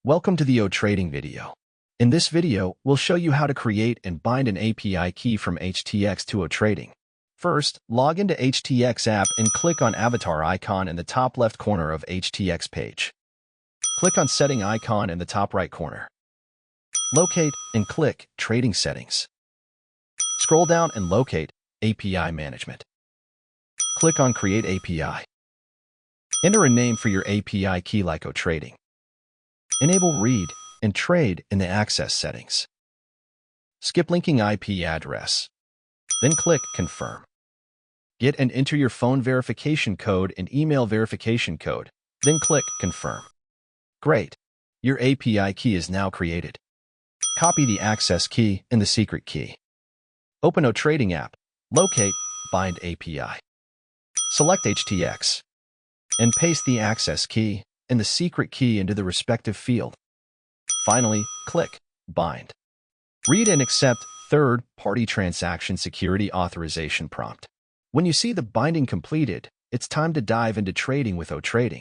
Welcome to the Otrading video. In this video, we'll show you how to create and bind an API key from HTX to Otrading. First, log into HTX app and click on avatar icon in the top left corner of HTX page. Click on setting icon in the top right corner. Locate and click Trading Settings. Scroll down and locate API Management. Click on Create API. Enter a name for your API key like Otrading. Enable Read and Trade in the Access settings. Skip linking IP address. Then click Confirm. Get and enter your phone verification code and email verification code. Then click Confirm. Great! Your API key is now created. Copy the access key and the secret key. Open Otrading app. Locate Bind API. Select HTX. And paste the access key and the secret key into the respective field. Finally, click Bind. Read and accept third-party transaction security authorization prompt. When you see the binding completed, it's time to dive into trading with Otrading.